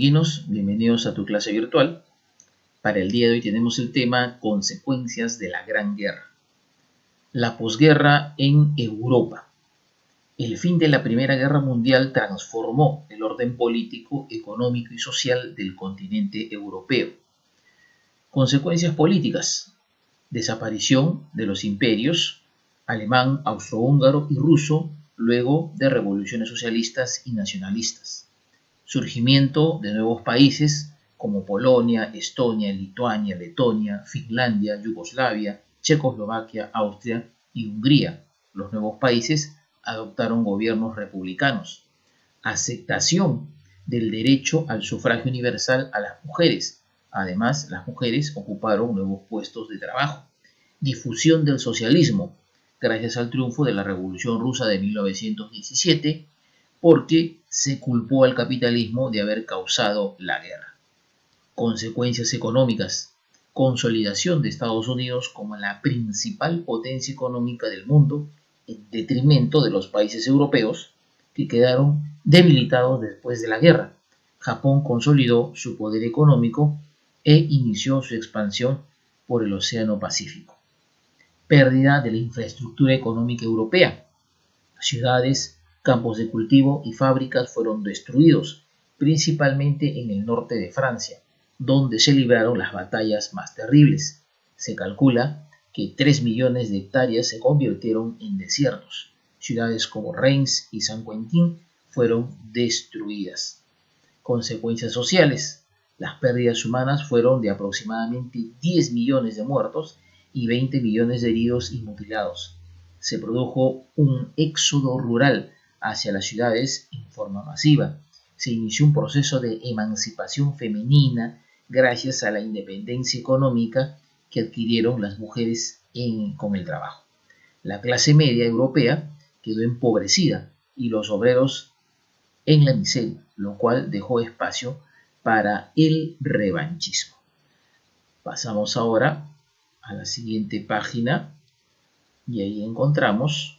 Amiguinos, bienvenidos a tu clase virtual. Para el día de hoy tenemos el tema Consecuencias de la Gran Guerra. La posguerra en Europa. El fin de la Primera Guerra Mundial transformó el orden político, económico y social del continente europeo. Consecuencias políticas. Desaparición de los imperios alemán, austrohúngaro y ruso luego de revoluciones socialistas y nacionalistas. Surgimiento de nuevos países como Polonia, Estonia, Lituania, Letonia, Finlandia, Yugoslavia, Checoslovaquia, Austria y Hungría. Los nuevos países adoptaron gobiernos republicanos. Aceptación del derecho al sufragio universal a las mujeres. Además, las mujeres ocuparon nuevos puestos de trabajo. Difusión del socialismo, gracias al triunfo de la Revolución Rusa de 1917, porque se culpó al capitalismo de haber causado la guerra. Consecuencias económicas. Consolidación de Estados Unidos como la principal potencia económica del mundo, en detrimento de los países europeos que quedaron debilitados después de la guerra. Japón consolidó su poder económico e inició su expansión por el Océano Pacífico. Pérdida de la infraestructura económica europea. Ciudades, campos de cultivo y fábricas fueron destruidos, principalmente en el norte de Francia, donde se libraron las batallas más terribles. Se calcula que 3 millones de hectáreas se convirtieron en desiertos. Ciudades como Reims y Saint-Quentin fueron destruidas. Consecuencias sociales. Las pérdidas humanas fueron de aproximadamente 10 millones de muertos y 20 millones de heridos y mutilados. Se produjo un éxodo rural hacia las ciudades en forma masiva. Se inició un proceso de emancipación femenina gracias a la independencia económica que adquirieron las mujeres con el trabajo. La clase media europea quedó empobrecida y los obreros en la miseria, lo cual dejó espacio para el revanchismo. Pasamos ahora a la siguiente página y ahí encontramos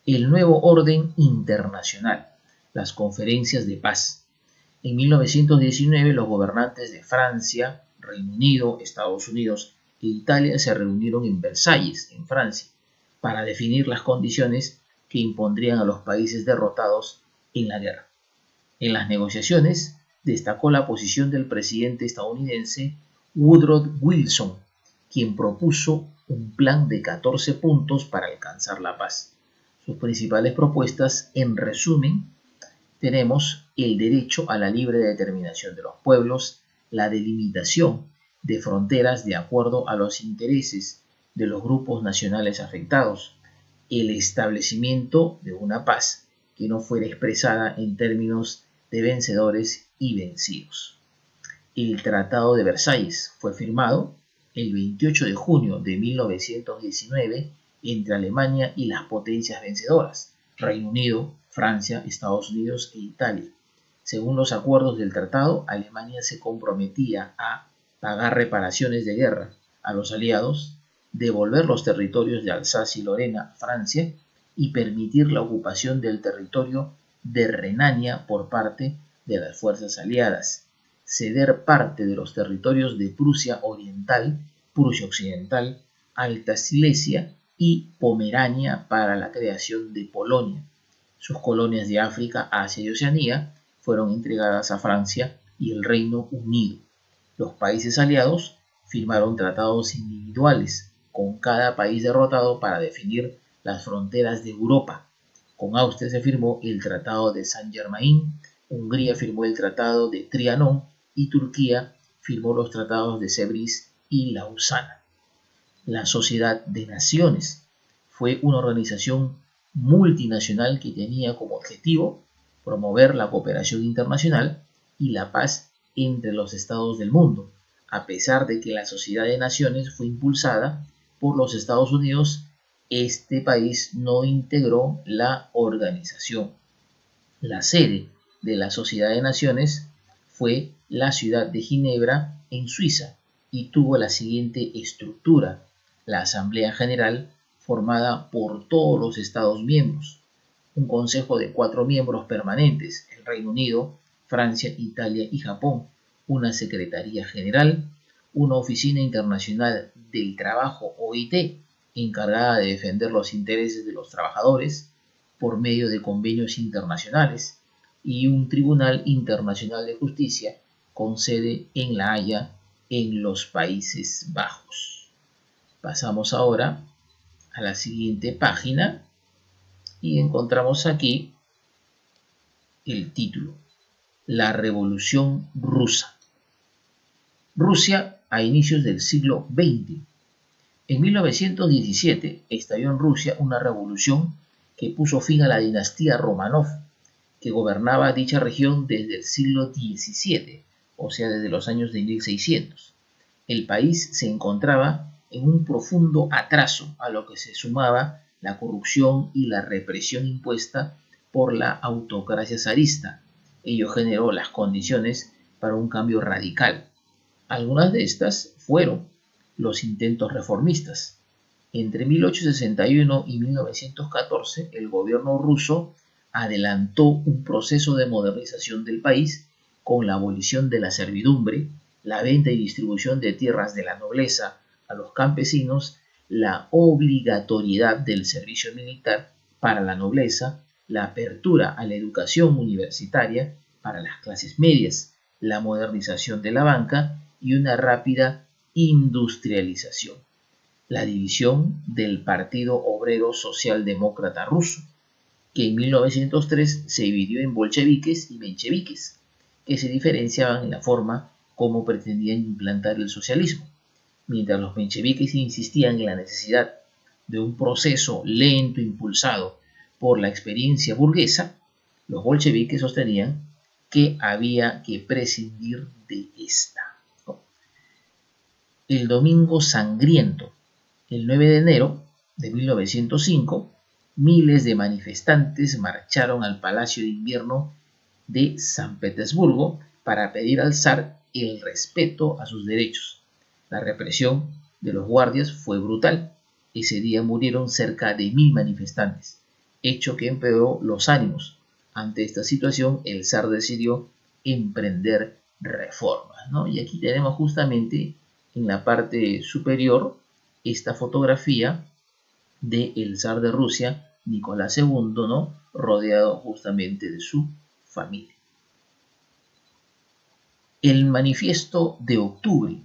el nuevo orden internacional, las conferencias de paz. En 1919 los gobernantes de Francia, Reino Unido, Estados Unidos e Italia se reunieron en Versalles, en Francia, para definir las condiciones que impondrían a los países derrotados en la guerra. En las negociaciones destacó la posición del presidente estadounidense Woodrow Wilson, quien propuso un plan de 14 puntos para alcanzar la paz. Sus principales propuestas, en resumen, tenemos el derecho a la libre determinación de los pueblos, la delimitación de fronteras de acuerdo a los intereses de los grupos nacionales afectados, el establecimiento de una paz que no fuera expresada en términos de vencedores y vencidos. El Tratado de Versalles fue firmado el 28 de junio de 1919 entre Alemania y las potencias vencedoras, Reino Unido, Francia, Estados Unidos e Italia. Según los acuerdos del tratado, Alemania se comprometía a pagar reparaciones de guerra a los aliados, devolver los territorios de Alsacia y Lorena a Francia y permitir la ocupación del territorio de Renania por parte de las fuerzas aliadas, ceder parte de los territorios de Prusia Oriental, Prusia Occidental, Alta Silesia y Pomerania para la creación de Polonia. Sus colonias de África, Asia y Oceanía fueron entregadas a Francia y el Reino Unido. Los países aliados firmaron tratados individuales con cada país derrotado para definir las fronteras de Europa. Con Austria se firmó el Tratado de Saint-Germain, Hungría firmó el Tratado de Trianon y Turquía firmó los tratados de Sèvres y Lausana. La Sociedad de Naciones fue una organización multinacional que tenía como objetivo promover la cooperación internacional y la paz entre los estados del mundo, a pesar de que la Sociedad de Naciones fue impulsada por los Estados Unidos. Este país no integró la organización. La sede de la Sociedad de Naciones fue la ciudad de Ginebra, en Suiza, y tuvo la siguiente estructura: la Asamblea General, formada por todos los Estados miembros, un consejo de 4 miembros permanentes, el Reino Unido, Francia, Italia y Japón, una Secretaría General, una Oficina Internacional del Trabajo, OIT, encargada de defender los intereses de los trabajadores por medio de convenios internacionales, y un Tribunal Internacional de Justicia con sede en La Haya, en los Países Bajos. Pasamos ahora a la siguiente página y encontramos aquí el título: La Revolución Rusa. Rusia a inicios del siglo XX. En 1917 estalló en Rusia una revolución que puso fin a la dinastía Romanov, que gobernaba dicha región desde el siglo XVII, o sea, desde los años de 1600. El país se encontraba en un profundo atraso, a lo que se sumaba la corrupción y la represión impuesta por la autocracia zarista. Ello generó las condiciones para un cambio radical. Algunas de estas fueron los intentos reformistas. Entre 1861 y 1914, el gobierno ruso adelantó un proceso de modernización del país con la abolición de la servidumbre, la venta y distribución de tierras de la nobleza a los campesinos, la obligatoriedad del servicio militar para la nobleza, la apertura a la educación universitaria para las clases medias, la modernización de la banca y una rápida industrialización. La división del Partido Obrero Socialdemócrata Ruso, que en 1903 se dividió en bolcheviques y mencheviques, que se diferenciaban en la forma como pretendían implantar el socialismo. Mientras los mencheviques insistían en la necesidad de un proceso lento impulsado por la experiencia burguesa, los bolcheviques sostenían que había que prescindir de esta. El Domingo Sangriento. El 9 de enero de 1905, miles de manifestantes marcharon al Palacio de Invierno de San Petersburgo para pedir al zar el respeto a sus derechos. La represión de los guardias fue brutal. Ese día murieron cerca de 1000 manifestantes, hecho que empeoró los ánimos. Ante esta situación, el zar decidió emprender reformas, ¿no? Y aquí tenemos justamente en la parte superior esta fotografía del zar de Rusia, Nicolás II, ¿no? Rodeado justamente de su familia. El manifiesto de octubre.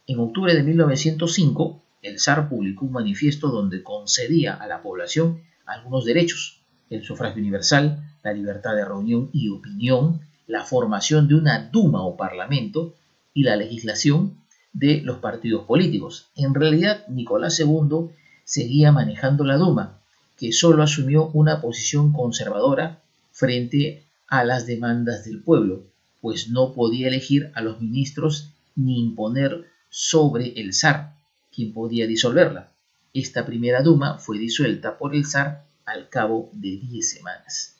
En octubre de 1905, el zar publicó un manifiesto donde concedía a la población algunos derechos: el sufragio universal, la libertad de reunión y opinión, la formación de una Duma o Parlamento y la legislación de los partidos políticos. En realidad, Nicolás II seguía manejando la Duma, que solo asumió una posición conservadora frente a las demandas del pueblo, pues no podía elegir a los ministros ni imponer sobre el zar, quien podía disolverla. Esta primera Duma fue disuelta por el zar al cabo de 10 semanas.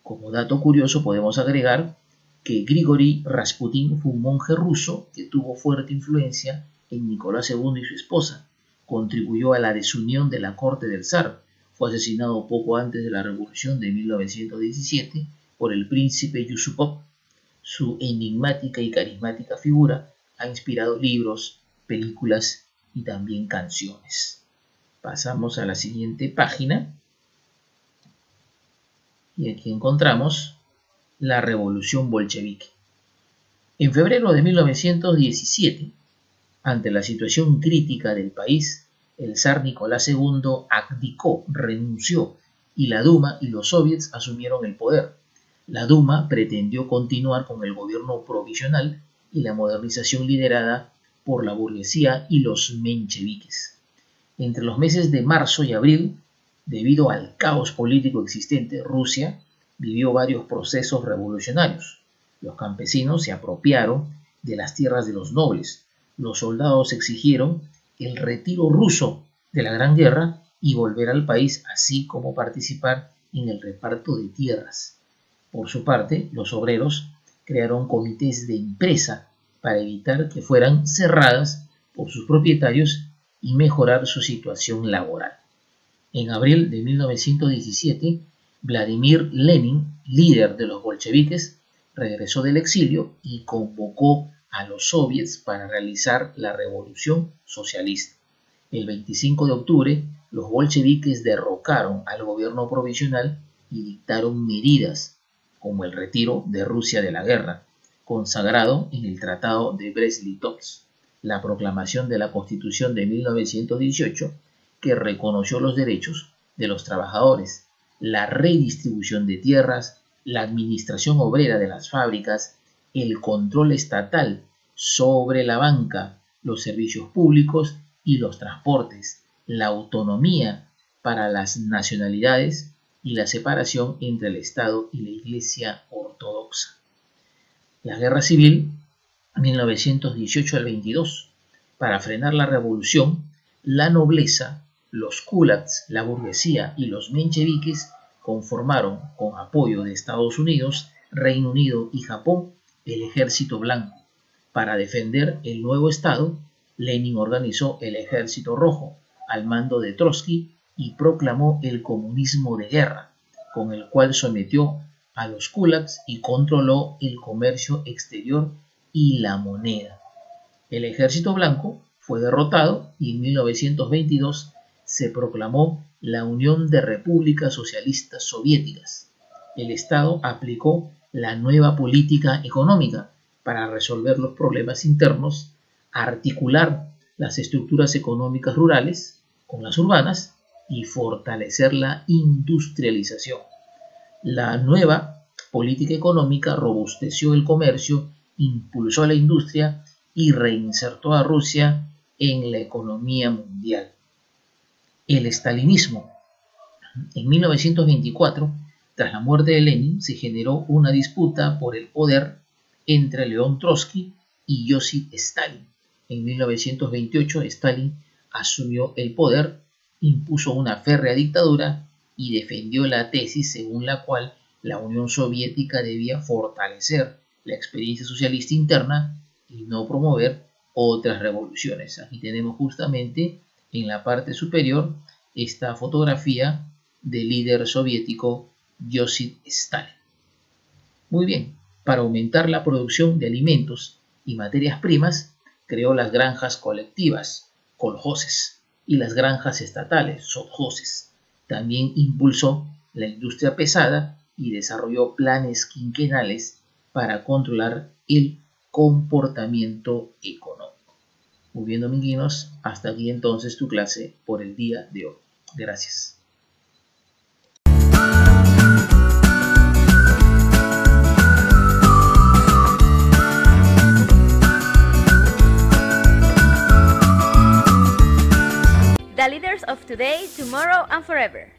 Como dato curioso podemos agregar que Grigori Rasputin fue un monje ruso que tuvo fuerte influencia en Nicolás II y su esposa. Contribuyó a la desunión de la corte del zar. Fue asesinado poco antes de la revolución de 1917 por el príncipe Yusupov. Su enigmática y carismática figura ha inspirado libros, películas y también canciones. Pasamos a la siguiente página y aquí encontramos la revolución bolchevique. En febrero de 1917, ante la situación crítica del país, el zar Nicolás II abdicó, renunció, y la Duma y los soviets asumieron el poder. La Duma pretendió continuar con el gobierno provisional y la modernización liderada por la burguesía y los mencheviques. Entre los meses de marzo y abril, debido al caos político existente, Rusia vivió varios procesos revolucionarios. Los campesinos se apropiaron de las tierras de los nobles. Los soldados exigieron el retiro ruso de la Gran Guerra y volver al país, así como participar en el reparto de tierras. Por su parte, los obreros crearon comités de empresa para evitar que fueran cerradas por sus propietarios y mejorar su situación laboral. En abril de 1917, Vladimir Lenin, líder de los bolcheviques, regresó del exilio y convocó a los soviets para realizar la revolución socialista. El 25 de octubre, los bolcheviques derrocaron al gobierno provisional y dictaron medidas como el retiro de Rusia de la guerra, consagrado en el Tratado de Brest-Litovsk, la proclamación de la Constitución de 1918, que reconoció los derechos de los trabajadores, la redistribución de tierras, la administración obrera de las fábricas, el control estatal sobre la banca, los servicios públicos y los transportes, la autonomía para las nacionalidades y la separación entre el Estado y la Iglesia Ortodoxa. La Guerra Civil, 1918 al 22. Para frenar la revolución, la nobleza, los kulaks, la burguesía y los mencheviques conformaron, con apoyo de Estados Unidos, Reino Unido y Japón, el Ejército Blanco. Para defender el nuevo Estado, Lenin organizó el Ejército Rojo al mando de Trotsky y proclamó el comunismo de guerra, con el cual sometió a los kulaks y controló el comercio exterior y la moneda. El Ejército Blanco fue derrotado y en 1922 se proclamó la Unión de Repúblicas Socialistas Soviéticas. El Estado aplicó la nueva política económica para resolver los problemas internos, articular las estructuras económicas rurales con las urbanas y fortalecer la industrialización. La nueva política económica robusteció el comercio, impulsó la industria y reinsertó a Rusia en la economía mundial. El estalinismo. En 1924, tras la muerte de Lenin, se generó una disputa por el poder entre León Trotsky y Josip Stalin. En 1928, Stalin asumió el poder, impuso una férrea dictadura y defendió la tesis según la cual la Unión Soviética debía fortalecer la experiencia socialista interna y no promover otras revoluciones. Aquí tenemos justamente en la parte superior esta fotografía del líder soviético Josip Stalin. Muy bien, para aumentar la producción de alimentos y materias primas, creó las granjas colectivas, kolhozes, y las granjas estatales, sovkhozes. También impulsó la industria pesada y desarrolló planes quinquenales para controlar el comportamiento económico. Muy bien, dominguinos, hasta aquí entonces tu clase por el día de hoy. Gracias. The leaders of today, tomorrow, and forever.